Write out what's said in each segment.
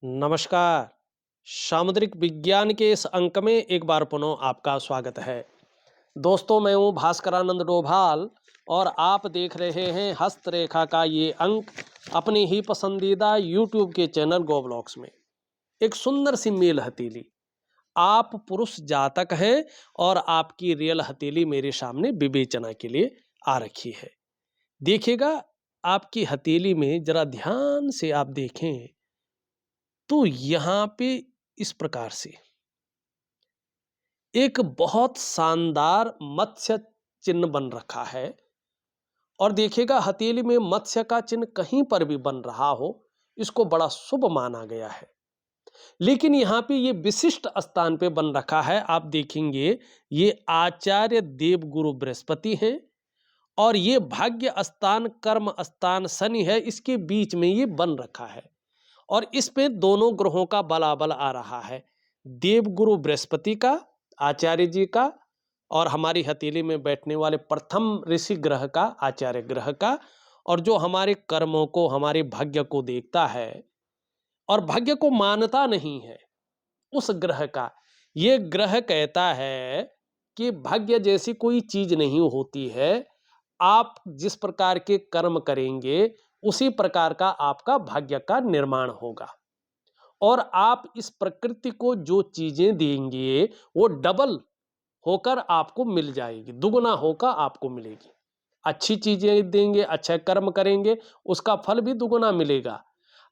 नमस्कार। सामुद्रिक विज्ञान के इस अंक में एक बार पुनः आपका स्वागत है। दोस्तों, मैं हूँ भास्करानंद डोभाल और आप देख रहे हैं हस्तरेखा का ये अंक अपनी ही पसंदीदा यूट्यूब के चैनल गो ब्लॉग्स में। एक सुंदर सी मेल हथेली, आप पुरुष जातक हैं और आपकी रियल हथेली मेरे सामने विवेचना के लिए आ रखी है। देखिएगा, आपकी हथेली में जरा ध्यान से आप देखें तो यहाँ पे इस प्रकार से एक बहुत शानदार मत्स्य चिन्ह बन रखा है। और देखिएगा, हथेली में मत्स्य का चिन्ह कहीं पर भी बन रहा हो, इसको बड़ा शुभ माना गया है। लेकिन यहाँ पे ये विशिष्ट स्थान पे बन रखा है। आप देखेंगे, ये आचार्य देवगुरु बृहस्पति हैं और ये भाग्य स्थान कर्म स्थान शनि है, इसके बीच में ये बन रखा है। और इस पे दोनों ग्रहों का बलाबल आ रहा है, देवगुरु बृहस्पति का, आचार्य जी का, और हमारी हथेली में बैठने वाले प्रथम ऋषि ग्रह का, आचार्य ग्रह का, और जो हमारे कर्मों को, हमारे भाग्य को देखता है और भाग्य को मानता नहीं है, उस ग्रह का। ये ग्रह कहता है कि भाग्य जैसी कोई चीज नहीं होती है। आप जिस प्रकार के कर्म करेंगे उसी प्रकार का आपका भाग्य का निर्माण होगा। और आप इस प्रकृति को जो चीजें देंगे वो डबल होकर आपको मिल जाएगी, दुगना होकर आपको मिलेगी। अच्छी चीजें देंगे, अच्छा कर्म करेंगे, उसका फल भी दुगना मिलेगा।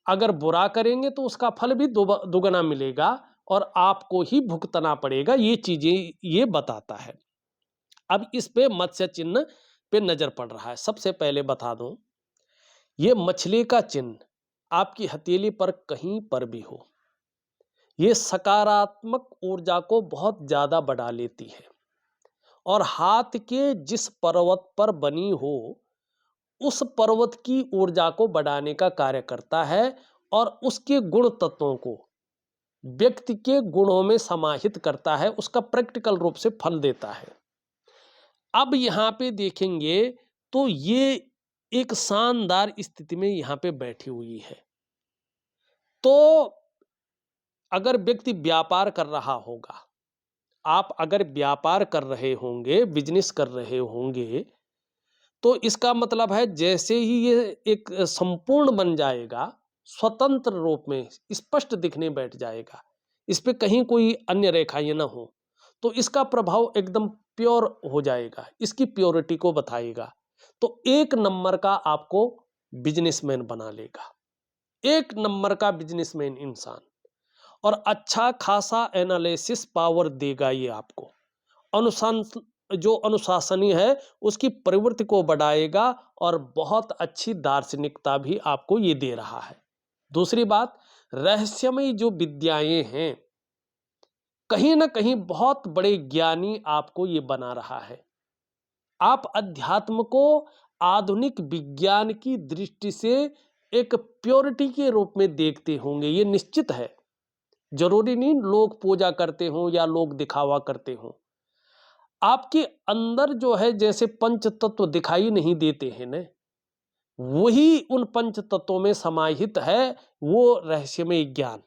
अगर बुरा करेंगे तो उसका फल भी दुगना मिलेगा और आपको ही भुगतना पड़ेगा। ये चीजें ये बताता है। अब इस पे मत्स्य चिन्ह पे नजर पड़ रहा है। सबसे पहले बता दूं, ये मछली का चिन्ह आपकी हथेली पर कहीं पर भी हो, ये सकारात्मक ऊर्जा को बहुत ज्यादा बढ़ा लेती है। और हाथ के जिस पर्वत पर बनी हो, उस पर्वत की ऊर्जा को बढ़ाने का कार्य करता है और उसके गुण तत्वों को व्यक्ति के गुणों में समाहित करता है, उसका प्रैक्टिकल रूप से फल देता है। अब यहाँ पे देखेंगे तो ये एक शानदार स्थिति में यहाँ पे बैठी हुई है। तो अगर व्यक्ति व्यापार कर रहा होगा, आप अगर व्यापार कर रहे होंगे, बिजनेस कर रहे होंगे, तो इसका मतलब है जैसे ही ये एक संपूर्ण बन जाएगा, स्वतंत्र रूप में स्पष्ट दिखने बैठ जाएगा, इस पे कहीं कोई अन्य रेखाएं ना हो, तो इसका प्रभाव एकदम प्योर हो जाएगा, इसकी प्योरिटी को बताएगा। तो एक नंबर का आपको बिजनेसमैन बना लेगा, एक नंबर का बिजनेसमैन इंसान। और अच्छा खासा एनालिसिस पावर देगा ये आपको। अनुशांस जो अनुशासनी है उसकी प्रवृत्ति को बढ़ाएगा और बहुत अच्छी दार्शनिकता भी आपको ये दे रहा है। दूसरी बात, रहस्यमय जो विद्याएं हैं, कहीं ना कहीं बहुत बड़े ज्ञानी आपको ये बना रहा है। आप अध्यात्म को आधुनिक विज्ञान की दृष्टि से एक प्योरिटी के रूप में देखते होंगे, ये निश्चित है। जरूरी नहीं लोग पूजा करते हों या लोग दिखावा करते हों। आपके अंदर जो है, जैसे पंच तत्व दिखाई नहीं देते हैं ना, वही उन पंच तत्वों में समाहित है, वो रहस्यमय ज्ञान।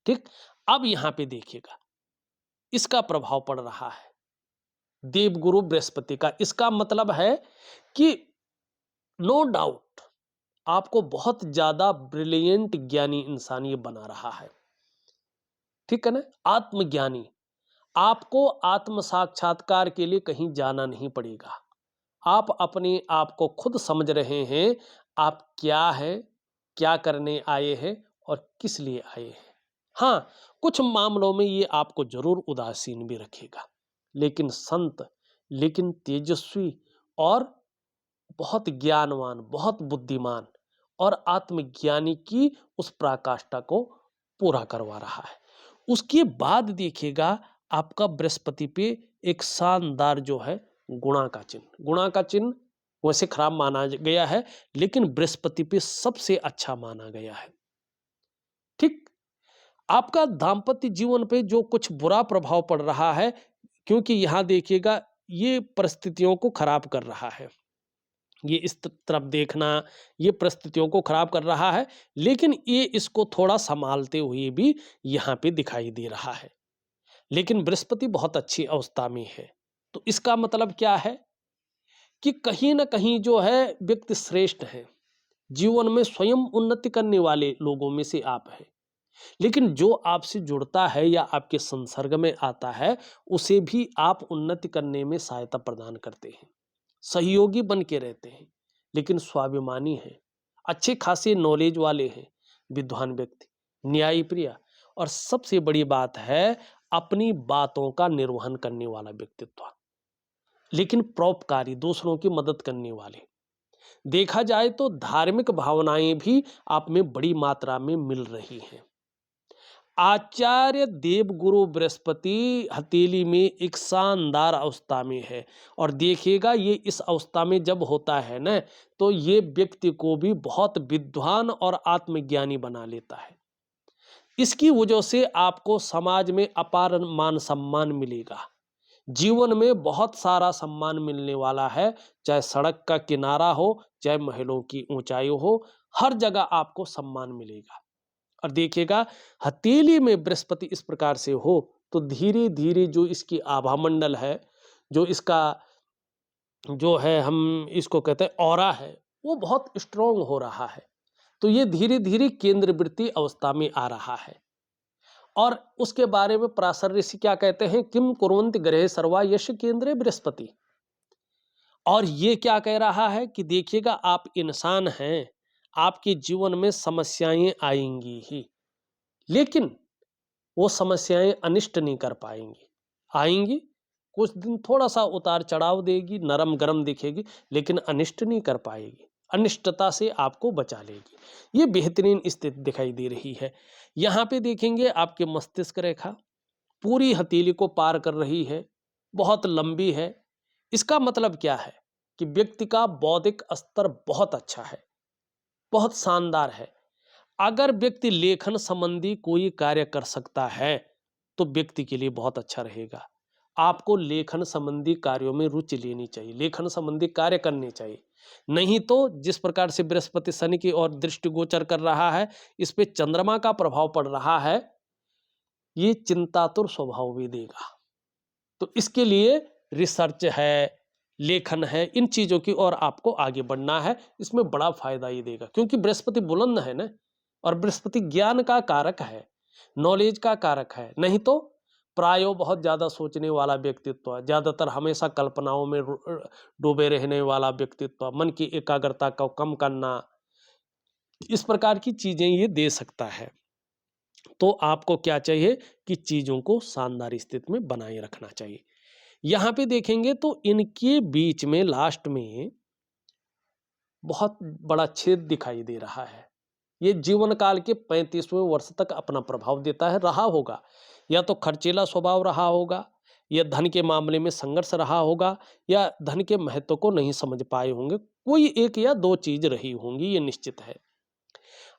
ठीक। अब यहां पे देखिएगा, इसका प्रभाव पड़ रहा है देवगुरु बृहस्पति का। इसका मतलब है कि नो डाउट आपको बहुत ज्यादा ब्रिलियंट ज्ञानी इंसान ये बना रहा है। ठीक है ना, आत्मज्ञानी। आपको आत्म साक्षात्कार के लिए कहीं जाना नहीं पड़ेगा। आप अपने आप को खुद समझ रहे हैं, आप क्या है, क्या करने आए हैं और किस लिए आए हैं। हाँ, कुछ मामलों में ये आपको जरूर उदासीन भी रखेगा, लेकिन संत, लेकिन तेजस्वी और बहुत ज्ञानवान, बहुत बुद्धिमान और आत्मज्ञानी की उस पराकाष्ठा को पूरा करवा रहा है। उसके बाद देखिएगा, आपका बृहस्पति पे एक शानदार जो है गुणा का चिन्ह। गुणा का चिन्ह वैसे खराब माना गया है, लेकिन बृहस्पति पे सबसे अच्छा माना गया है। ठीक। आपका दांपत्य जीवन पे जो कुछ बुरा प्रभाव पड़ रहा है, क्योंकि यहां देखिएगा ये परिस्थितियों को खराब कर रहा है। ये इस तरफ देखना, ये परिस्थितियों को खराब कर रहा है, लेकिन ये इसको थोड़ा संभालते हुए भी यहाँ पे दिखाई दे रहा है। लेकिन बृहस्पति बहुत अच्छी अवस्था में है, तो इसका मतलब क्या है कि कहीं न कहीं जो है व्यक्ति श्रेष्ठ है। जीवन में स्वयं उन्नति करने वाले लोगों में से आप हैं। लेकिन जो आपसे जुड़ता है या आपके संसर्ग में आता है, उसे भी आप उन्नति करने में सहायता प्रदान करते हैं। सहयोगी बन के रहते हैं, लेकिन स्वाभिमानी हैं, अच्छे खासे नॉलेज वाले हैं, विद्वान व्यक्ति, न्यायप्रिय और सबसे बड़ी बात है अपनी बातों का निर्वहन करने वाला व्यक्तित्व, लेकिन परोपकारी, दूसरों की मदद करने वाले। देखा जाए तो धार्मिक भावनाएं भी आप में बड़ी मात्रा में मिल रही हैं। आचार्य देवगुरु बृहस्पति हथेली में एक शानदार अवस्था में है, और देखिएगा ये इस अवस्था में जब होता है ना, तो ये व्यक्ति को भी बहुत विद्वान और आत्मज्ञानी बना लेता है। इसकी वजह से आपको समाज में अपार मान सम्मान मिलेगा। जीवन में बहुत सारा सम्मान मिलने वाला है, चाहे सड़क का किनारा हो, चाहे महलों की ऊंचाई हो, हर जगह आपको सम्मान मिलेगा। और देखिएगा हथेली में बृहस्पति इस प्रकार से हो, तो धीरे धीरे जो इसकी आभा मंडल है, जो इसका जो है हम इसको कहते हैं ऑरा है, वो बहुत स्ट्रोंग हो रहा है। तो ये धीरे धीरे केंद्रवृत्ति अवस्था में आ रहा है। और उसके बारे में पराशर ऋषि क्या कहते हैं, किम कुर्वन्ति ग्रहे सर्वा यश केंद्रे बृहस्पति। और ये क्या कह रहा है कि देखिएगा आप इंसान हैं, आपके जीवन में समस्याएं आएंगी ही, लेकिन वो समस्याएं अनिष्ट नहीं कर पाएंगी। आएंगी, कुछ दिन थोड़ा सा उतार चढ़ाव देगी, नरम गरम दिखेगी, लेकिन अनिष्ट नहीं कर पाएगी, अनिष्टता से आपको बचा लेगी। ये बेहतरीन स्थिति दिखाई दे रही है। यहाँ पे देखेंगे आपके मस्तिष्क रेखा पूरी हथेली को पार कर रही है, बहुत लंबी है। इसका मतलब क्या है कि व्यक्ति का बौद्धिक स्तर बहुत अच्छा है, बहुत शानदार है। अगर व्यक्ति लेखन संबंधी कोई कार्य कर सकता है, तो व्यक्ति के लिए बहुत अच्छा रहेगा। आपको लेखन संबंधी कार्यों में रुचि लेनी चाहिए, लेखन संबंधी कार्य करने चाहिए। नहीं तो जिस प्रकार से बृहस्पति शनि की ओर दृष्टिगोचर कर रहा है, इस पे चंद्रमा का प्रभाव पड़ रहा है, ये चिंतातुर स्वभाव भी देगा। तो इसके लिए रिसर्च है, लेखन है, इन चीजों की ओर आपको आगे बढ़ना है। इसमें बड़ा फायदा ये देगा, क्योंकि बृहस्पति बुलंद है ना, और बृहस्पति ज्ञान का कारक है, नॉलेज का कारक है। नहीं तो प्रायो बहुत ज्यादा सोचने वाला व्यक्तित्व, ज्यादातर हमेशा कल्पनाओं में डूबे रहने वाला व्यक्तित्व, मन की एकाग्रता को कम करना, इस प्रकार की चीजें ये दे सकता है। तो आपको क्या चाहिए कि चीजों को शानदार स्थिति में बनाए रखना चाहिए। यहां पे देखेंगे तो इनके बीच में लास्ट में बहुत बड़ा छेद दिखाई दे रहा है। ये जीवन काल के 35वें वर्ष तक अपना प्रभाव देता है, रहा होगा। या तो खर्चीला स्वभाव रहा होगा, या धन के मामले में संघर्ष रहा होगा, या धन के महत्व को नहीं समझ पाए होंगे। कोई एक या दो चीज रही होंगी, ये निश्चित है।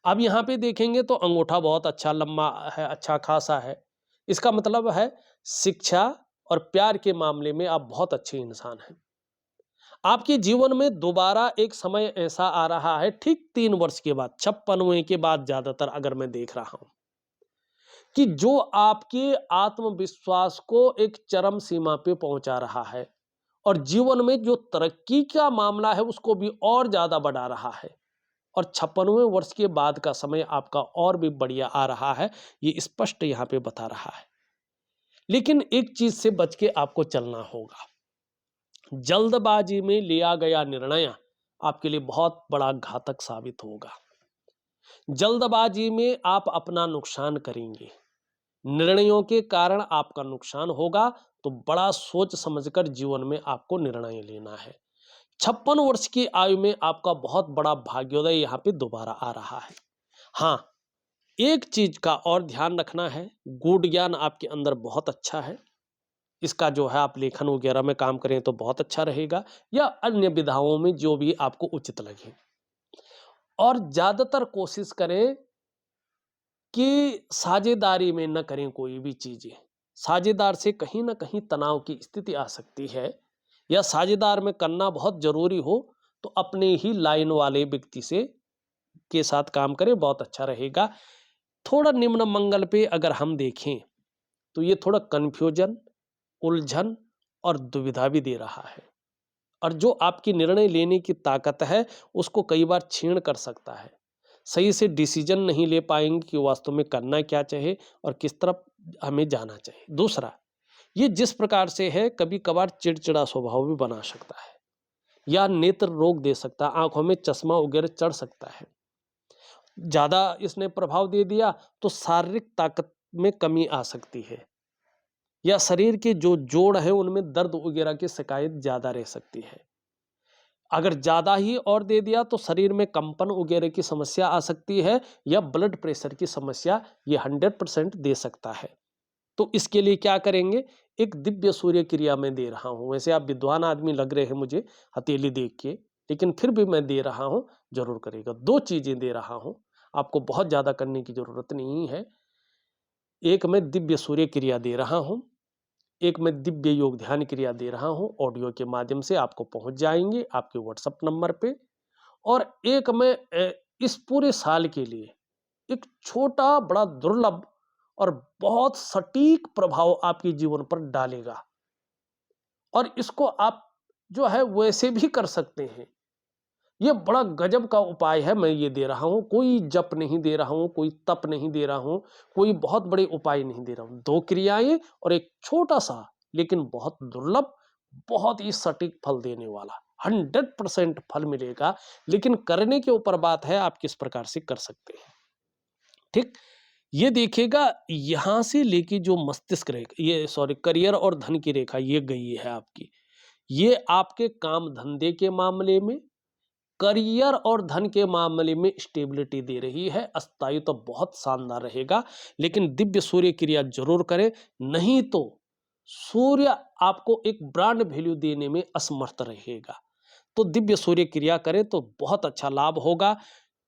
अब यहाँ पे देखेंगे तो अंगूठा बहुत अच्छा लंबा है, अच्छा खासा है। इसका मतलब है शिक्षा और प्यार के मामले में आप बहुत अच्छे इंसान हैं। आपके जीवन में दोबारा एक समय ऐसा आ रहा है, ठीक 3 वर्ष के बाद, 56वें के बाद ज्यादातर अगर मैं देख रहा हूं, कि जो आपके आत्मविश्वास को एक चरम सीमा पे पहुंचा रहा है, और जीवन में जो तरक्की का मामला है उसको भी और ज्यादा बढ़ा रहा है। और 56वें वर्ष के बाद का समय आपका और भी बढ़िया आ रहा है, ये स्पष्ट यहाँ पे बता रहा है। लेकिन एक चीज से बच के आपको चलना होगा। जल्दबाजी में लिया गया निर्णय आपके लिए बहुत बड़ा घातक साबित होगा। जल्दबाजी में आप अपना नुकसान करेंगे, निर्णयों के कारण आपका नुकसान होगा। तो बड़ा सोच समझकर जीवन में आपको निर्णय लेना है। 56 वर्ष की आयु में आपका बहुत बड़ा भाग्योदय यहाँ पे दोबारा आ रहा है। हाँ, एक चीज का और ध्यान रखना है, गूढ़ ज्ञान आपके अंदर बहुत अच्छा है। इसका जो है आप लेखन वगैरह में काम करें तो बहुत अच्छा रहेगा, या अन्य विधाओं में जो भी आपको उचित लगे। और ज्यादातर कोशिश करें कि साझेदारी में न करें कोई भी चीजें। साझेदार से कहीं ना कहीं तनाव की स्थिति आ सकती है, या साझेदार में करना बहुत जरूरी हो तो अपने ही लाइन वाले व्यक्ति से के साथ काम करें, बहुत अच्छा रहेगा। थोड़ा निम्न मंगल पे अगर हम देखें तो ये थोड़ा कन्फ्यूजन, उलझन और दुविधा भी दे रहा है, और जो आपकी निर्णय लेने की ताकत है उसको कई बार छीण कर सकता है। सही से डिसीजन नहीं ले पाएंगे कि वास्तव में करना क्या चाहिए और किस तरफ हमें जाना चाहिए। दूसरा, ये जिस प्रकार से है कभी कभार चिड़चिड़ा स्वभाव भी बना सकता है, या नेत्र रोग दे सकता है, आंखों में चश्मा वगैरह चढ़ सकता है। ज़्यादा इसने प्रभाव दे दिया तो शारीरिक ताकत में कमी आ सकती है, या शरीर के जो जोड़ है उनमें दर्द वगैरह की शिकायत ज़्यादा रह सकती है। अगर ज़्यादा ही और दे दिया तो शरीर में कंपन वगैरह की समस्या आ सकती है, या ब्लड प्रेशर की समस्या ये 100% दे सकता है। तो इसके लिए क्या करेंगे, एक दिव्य सूर्य क्रिया में दे रहा हूँ। वैसे आप विद्वान आदमी लग रहे हैं मुझे हथेली देख के, लेकिन फिर भी मैं दे रहा हूँ, जरूर करेगा। 2 चीज़ें दे रहा हूँ, आपको बहुत ज़्यादा करने की ज़रूरत नहीं है। एक मैं दिव्य सूर्य क्रिया दे रहा हूँ, एक मैं दिव्य योग ध्यान क्रिया दे रहा हूँ, ऑडियो के माध्यम से आपको पहुँच जाएंगे आपके व्हाट्सएप नंबर पे। और एक मैं इस पूरे साल के लिए एक छोटा बड़ा दुर्लभ और बहुत सटीक प्रभाव आपके जीवन पर डालेगा, और इसको आप जो है वैसे भी कर सकते हैं। ये बड़ा गजब का उपाय है, मैं ये दे रहा हूँ। कोई जप नहीं दे रहा हूँ, कोई तप नहीं दे रहा हूँ, कोई बहुत बड़े उपाय नहीं दे रहा हूँ। 2 क्रियाएं और एक छोटा सा लेकिन बहुत दुर्लभ, बहुत ही सटीक फल देने वाला। 100% फल मिलेगा, लेकिन करने के ऊपर बात है आप किस प्रकार से कर सकते हैं। ठीक, ये देखिएगा यहां से लेके जो मस्तिष्क रेखा, ये सॉरी करियर और धन की रेखा ये गई है आपकी, ये आपके काम धंधे के मामले में, करियर और धन के मामले में स्टेबिलिटी दे रही है। अस्थायित्व तो बहुत शानदार रहेगा, लेकिन दिव्य सूर्य क्रिया जरूर करें, नहीं तो सूर्य आपको एक ब्रांड वैल्यू देने में असमर्थ रहेगा। तो दिव्य सूर्य क्रिया करें तो बहुत अच्छा लाभ होगा।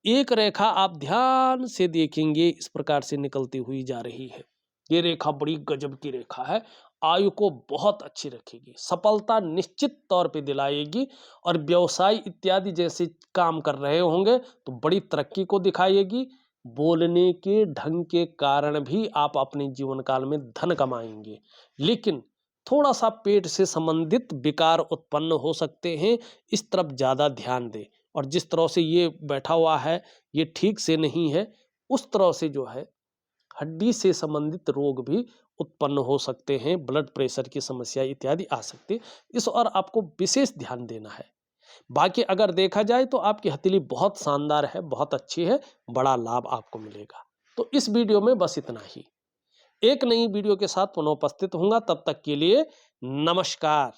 एक रेखा आप ध्यान से देखेंगे इस प्रकार से निकलती हुई जा रही है। ये रेखा बड़ी गजब की रेखा है, आयु को बहुत अच्छी रखेगी, सफलता निश्चित तौर पे दिलाएगी, और व्यवसाय इत्यादि जैसे काम कर रहे होंगे तो बड़ी तरक्की को दिखाएगी। बोलने के ढंग के कारण भी आप अपने जीवन काल में धन कमाएंगे, लेकिन थोड़ा सा पेट से संबंधित विकार उत्पन्न हो सकते हैं, इस तरफ ज़्यादा ध्यान दें। और जिस तरह से ये बैठा हुआ है ये ठीक से नहीं है, उस तरह से जो है हड्डी से संबंधित रोग भी उत्पन्न हो सकते हैं, ब्लड प्रेशर की समस्या इत्यादि आ सकती है। इस और आपको विशेष ध्यान देना है। बाकी अगर देखा जाए तो आपकी हथेली बहुत शानदार है, बहुत अच्छी है, बड़ा लाभ आपको मिलेगा। तो इस वीडियो में बस इतना ही। एक नई वीडियो के साथ पुनः उपस्थित होऊंगा, तब तक के लिए नमस्कार।